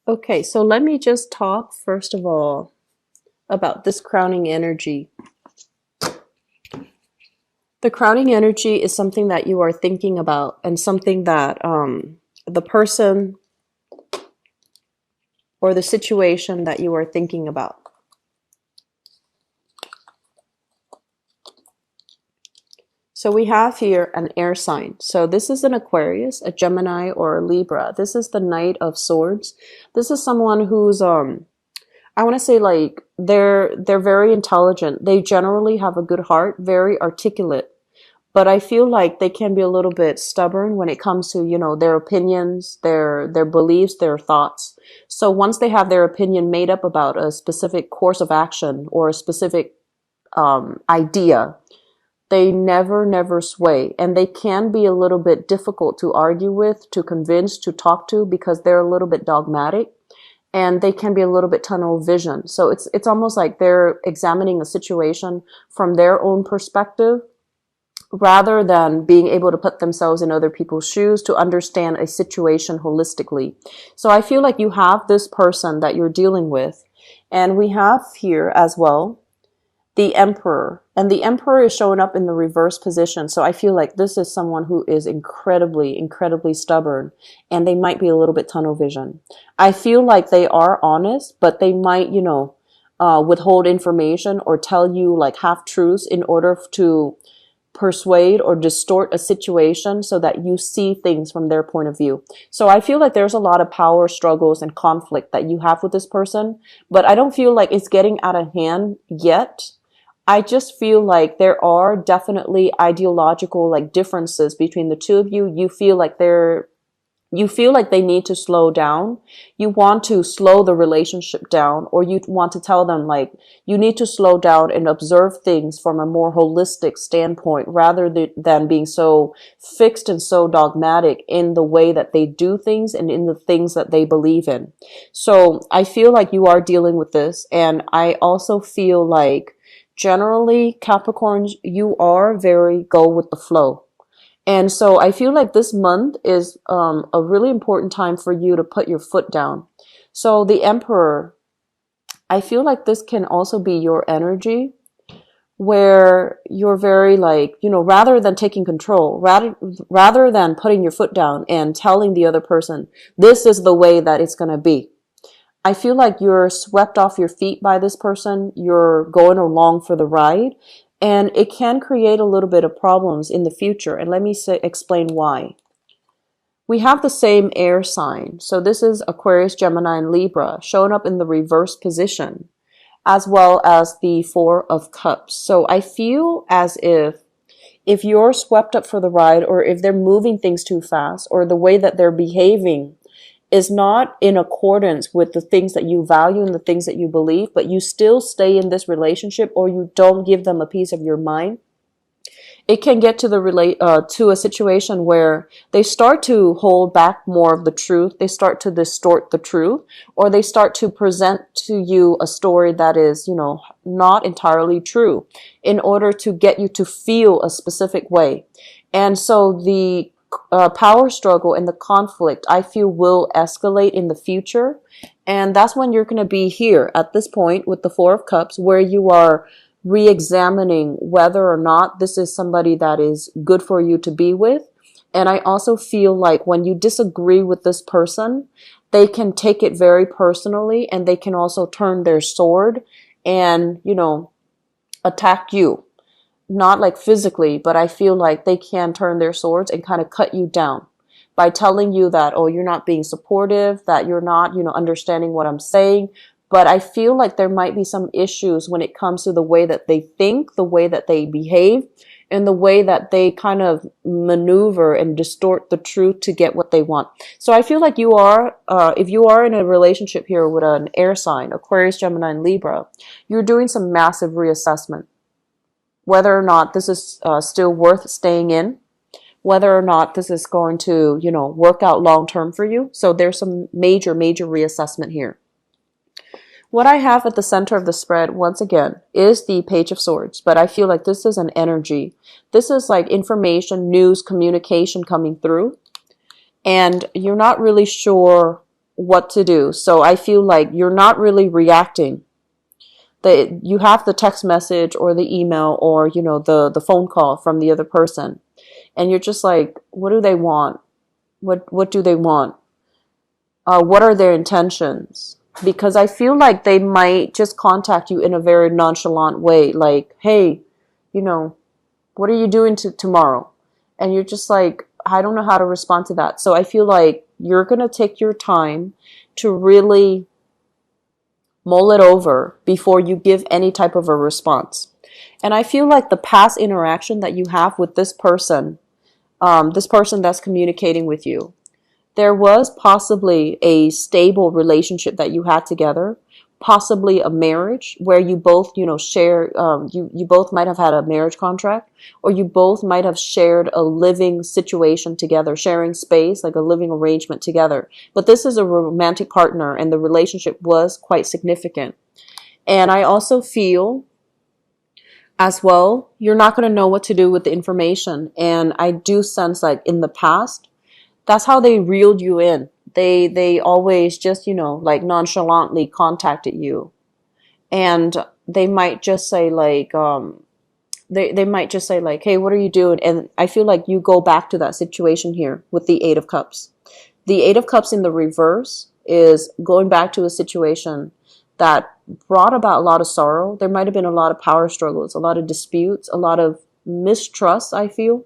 Okay, so let me just talk first of all about this crowning energy. The crowning energy is something that you are thinking about and something that the person or the situation that you are thinking about. So we have here an air sign. So this is an Aquarius, a Gemini, or a Libra. This is the Knight of Swords. This is someone who's I want to say like they're very intelligent. They generally have a good heart, very articulate. But I feel like they can be a little bit stubborn when it comes to, you know, their opinions, their beliefs, their thoughts. So once they have their opinion made up about a specific course of action or a specific idea, they never sway, and they can be a little bit difficult to argue with, to convince, to talk to, because they're a little bit dogmatic, and they can be a little bit tunnel vision. So it's almost like they're examining a situation from their own perspective rather than being able to put themselves in other people's shoes to understand a situation holistically. So I feel like you have this person that you're dealing with, and we have here as well the Emperor, and the Emperor is showing up in the reverse position. So I feel like this is someone who is incredibly stubborn, and they might be a little bit tunnel vision. I feel like they are honest, but they might, you know, withhold information or tell you like half truths in order to persuade or distort a situation so that you see things from their point of view. So I feel like there's a lot of power struggles and conflict that you have with this person, but I don't feel like it's getting out of hand yet. I just feel like there are definitely ideological like differences between the two of you. You feel like they need to slow down. You want to slow the relationship down, or you want to tell them like you need to slow down and observe things from a more holistic standpoint rather than being so fixed and so dogmatic in the way that they do things and in the things that they believe in. So I feel like you are dealing with this, and I also feel like generally Capricorns, you are very go with the flow. And so I feel like this month is a really important time for you to put your foot down. So the Emperor, I feel like this can also be your energy where you're very like, you know, rather than taking control, rather than putting your foot down and telling the other person, this is the way that it's going to be. I feel like you're swept off your feet by this person. You're going along for the ride, and it can create a little bit of problems in the future. And let me explain why. We have the same air sign. So this is Aquarius, Gemini, and Libra showing up in the reverse position, as well as the Four of Cups. So I feel as if you're swept up for the ride, or if they're moving things too fast, or the way that they're behaving is not in accordance with the things that you value and the things that you believe, but you still stay in this relationship, or you don't give them a piece of your mind, it can get to to a situation where they start to hold back more of the truth. They start to distort the truth, or they start to present to you a story that is, you know, not entirely true in order to get you to feel a specific way. And so the power struggle and the conflict, I feel, will escalate in the future. And that's when you're going to be here at this point with the Four of Cups, where you are re-examining whether or not this is somebody that is good for you to be with. And I also feel like when you disagree with this person, they can take it very personally, and they can also turn their sword and, you know, attack you. Not like physically, but I feel like they can turn their swords and kind of cut you down by telling you that, oh, you're not being supportive, that you're not, you know, understanding what I'm saying. But I feel like there might be some issues when it comes to the way that they think, the way that they behave, and the way that they kind of maneuver and distort the truth to get what they want. So I feel like you are, if you are in a relationship here with an air sign, Aquarius, Gemini, and Libra, you're doing some massive reassessment. Whether or not this is still worth staying in, whether or not this is going to, you know, work out long term for you. So there's some major reassessment here. What I have at the center of the spread, once again, is the Page of Swords, but I feel like this is an energy. This is like information, news, communication coming through, and you're not really sure what to do. So I feel like you're not really reacting. You have the text message or the email or, the phone call from the other person. And you're just like, what do they want? What do they want? What are their intentions? Because I feel like they might just contact you in a very nonchalant way, like, hey, what are you doing tomorrow? And you're just like, I don't know how to respond to that. So I feel like you're going to take your time to really mull it over before you give any type of a response. And I feel like the past interaction that you have with this person that's communicating with you, there was possibly a stable relationship that you had together, possibly a marriage where you both, share, you both might have had a marriage contract, or you both might have shared a living situation together, sharing space, like a living arrangement together. But this is a romantic partner and the relationship was quite significant. And I also feel as well, you're not going to know what to do with the information. And I do sense like in the past, that's how they reeled you in. They always just, like nonchalantly contacted you. And they might just say like, they might just say like, hey, what are you doing? And I feel like you go back to that situation here with the Eight of Cups. The Eight of Cups in the reverse is going back to a situation that brought about a lot of sorrow. There might have been a lot of power struggles, a lot of disputes, a lot of mistrust, I feel.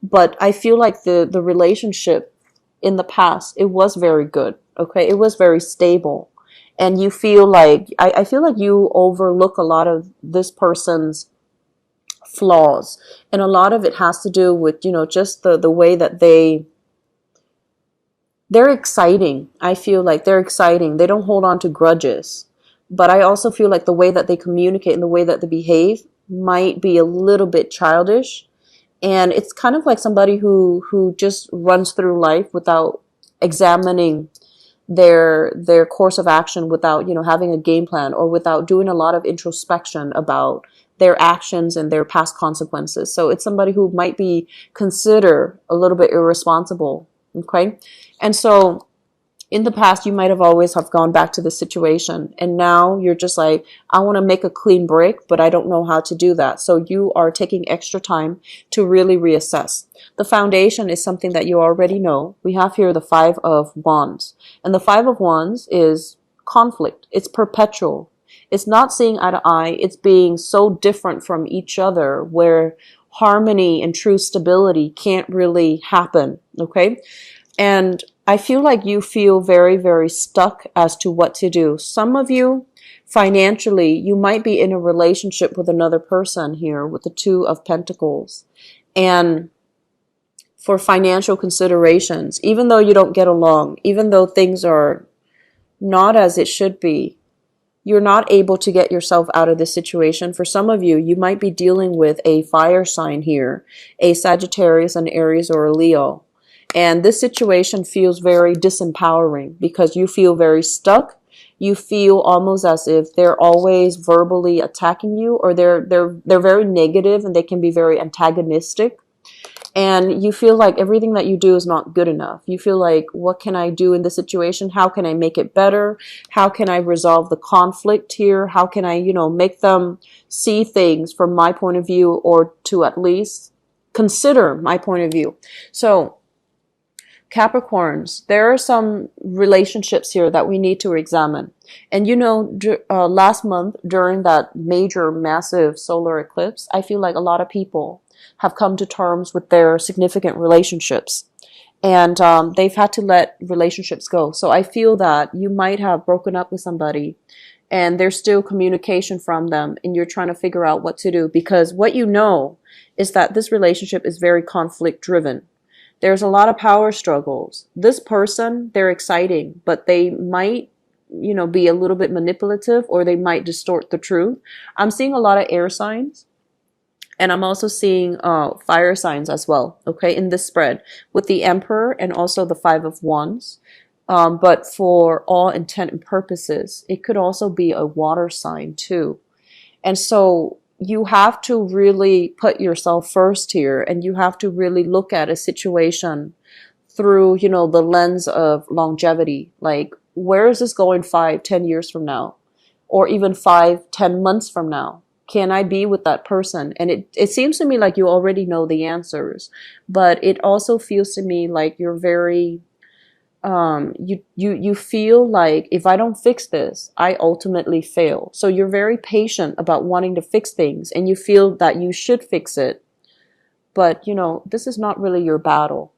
But I feel like the relationship in the past, it was very good. Okay. It was very stable. And you feel like, I feel like you overlook a lot of this person's flaws. And a lot of it has to do with, just the way that they're exciting. I feel like they're exciting. They don't hold on to grudges. But I also feel like the way that they communicate and the way that they behave might be a little bit childish. And it's kind of like somebody who just runs through life without examining their course of action, without, having a game plan, or without doing a lot of introspection about their actions and their past consequences. So it's somebody who might be considered a little bit irresponsible. Okay. And so in the past, you might have always have gone back to the situation. And now you're just like, I want to make a clean break, but I don't know how to do that. So you are taking extra time to really reassess. The foundation is something that you already know. We have here the Five of Wands. And the Five of Wands is conflict. It's perpetual. It's not seeing eye to eye. It's being so different from each other where harmony and true stability can't really happen. Okay. And I feel like you feel very, very stuck as to what to do. Some of you, financially, you might be in a relationship with another person here with the Two of Pentacles. And for financial considerations, even though you don't get along, even though things are not as it should be, you're not able to get yourself out of this situation. For some of you, you might be dealing with a fire sign here, a Sagittarius, an Aries, or a Leo. And this situation feels very disempowering because you feel very stuck. You feel almost as if they're always verbally attacking you, or they're very negative and they can be very antagonistic. And you feel like everything that you do is not good enough. You feel like, what can I do in this situation? How can I make it better? How can I resolve the conflict here? How can I, make them see things from my point of view, or to at least consider my point of view? So Capricorns, there are some relationships here that we need to examine. And last month during that major, massive solar eclipse, I feel like a lot of people have come to terms with their significant relationships. And they've had to let relationships go. So I feel that you might have broken up with somebody and there's still communication from them and you're trying to figure out what to do. Because what you know is that this relationship is very conflict driven. There's a lot of power struggles. This person, they're exciting, but they might, be a little bit manipulative, or they might distort the truth. I'm seeing a lot of air signs, and I'm also seeing fire signs as well, okay, in this spread with the Emperor and also the Five of Wands. But for all intent and purposes, it could also be a water sign too. And so you have to really put yourself first here, and you have to really look at a situation through, the lens of longevity. Like, where is this going 5, 10 years from now? Or even 5, 10 months from now? Can I be with that person? And it seems to me like you already know the answers, but it also feels to me like you're very, you feel like if I don't fix this, I ultimately fail. So you're very patient about wanting to fix things, and you feel that you should fix it. But, this is not really your battle.